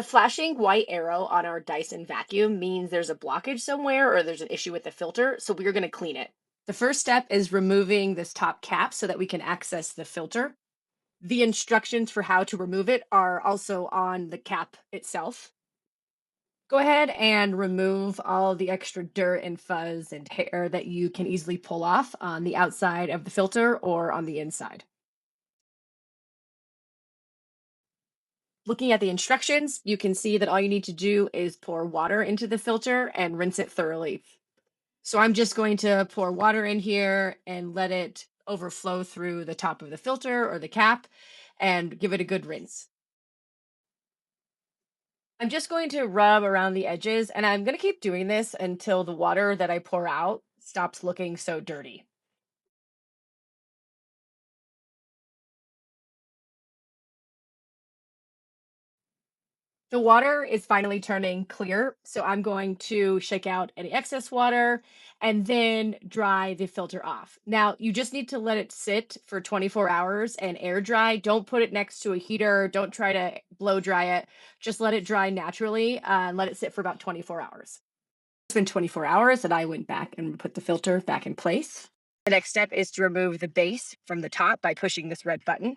The flashing white arrow on our Dyson vacuum means there's a blockage somewhere or there's an issue with the filter, so we're going to clean it. The first step is removing this top cap so that we can access the filter. The instructions for how to remove it are also on the cap itself. Go ahead and remove all the extra dirt and fuzz and hair that you can easily pull off on the outside of the filter or on the inside. Looking at the instructions, you can see that all you need to do is pour water into the filter and rinse it thoroughly. So I'm just going to pour water in here and let it overflow through the top of the filter or the cap and give it a good rinse. I'm just going to rub around the edges and I'm going to keep doing this until the water that I pour out stops looking so dirty. The water is finally turning clear, so I'm going to shake out any excess water and then dry the filter off. Now, you just need to let it sit for 24 hours and air dry. Don't put it next to a heater. Don't try to blow dry it. Just let it dry naturally and let it sit for about 24 hours. It's been 24 hours and I went back and put the filter back in place. The next step is to remove the base from the top by pushing this red button.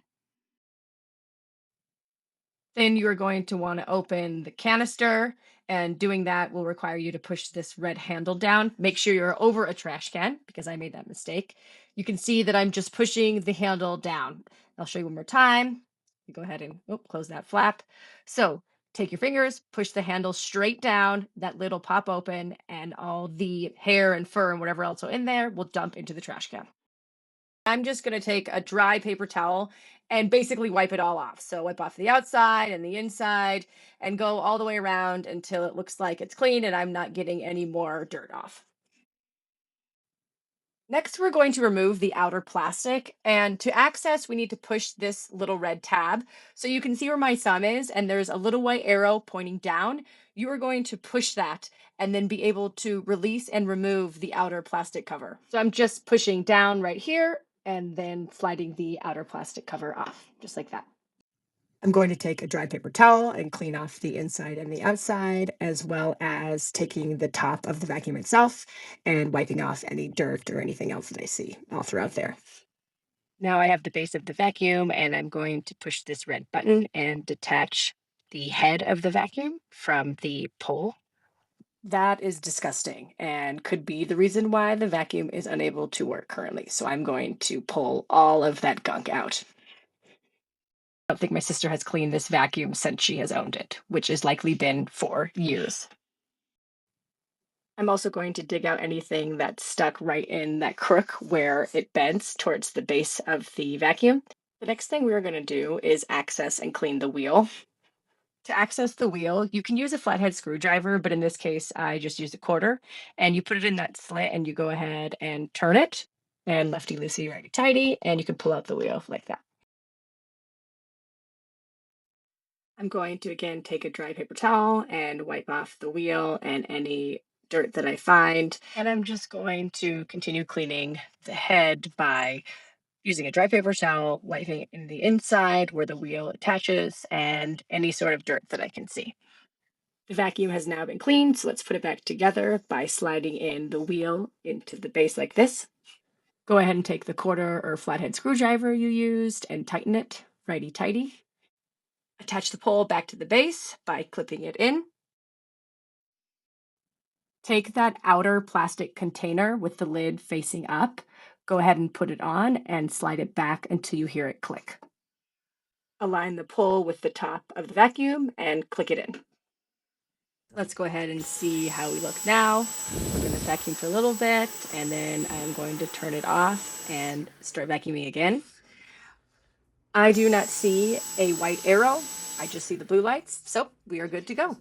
Then you're going to want to open the canister, and doing that will require you to push this red handle down. Make sure you're over a trash can because I made that mistake. You can see that I'm just pushing the handle down. I'll show you one more time. You go ahead and close that flap. So take your fingers, push the handle straight down. That lid will pop open, and all the hair and fur and whatever else are in there will dump into the trash can. I'm just going to take a dry paper towel and basically wipe it all off. So wipe off the outside and the inside and go all the way around until it looks like it's clean and I'm not getting any more dirt off. Next, we're going to remove the outer plastic. And to access, we need to push this little red tab. So you can see where my thumb is, and there's a little white arrow pointing down. You are going to push that and then be able to release and remove the outer plastic cover. So I'm just pushing down right here and then sliding the outer plastic cover off, just like that. I'm going to take a dry paper towel and clean off the inside and the outside, as well as taking the top of the vacuum itself and wiping off any dirt or anything else that I see all throughout there. Now I have the base of the vacuum and I'm going to push this red button and detach the head of the vacuum from the pole. That is disgusting and could be the reason why the vacuum is unable to work currently. So I'm going to pull all of that gunk out. I don't think my sister has cleaned this vacuum since she has owned it, which has likely been for years. I'm also going to dig out anything that's stuck right in that crook where it bends towards the base of the vacuum. The next thing we're going to do is access and clean the wheel. To access the wheel, you can use a flathead screwdriver, but in this case, I just used a quarter. And you put it in that slit and you go ahead and turn it, and lefty loosey, righty tighty, and you can pull out the wheel like that. I'm going to again take a dry paper towel and wipe off the wheel and any dirt that I find. And I'm just going to continue cleaning the head by using a dry paper towel, wiping it in the inside where the wheel attaches, and any sort of dirt that I can see. The vacuum has now been cleaned, so let's put it back together by sliding in the wheel into the base like this. Go ahead and take the quarter or flathead screwdriver you used and tighten it righty-tighty. Attach the pole back to the base by clipping it in. Take that outer plastic container with the lid facing up. Go ahead and put it on and slide it back until you hear it click. Align the pole with the top of the vacuum and click it in. Let's go ahead and see how we look now. We're going to vacuum for a little bit and then I'm going to turn it off and start vacuuming again. I do not see a white arrow. I just see the blue lights, so we are good to go.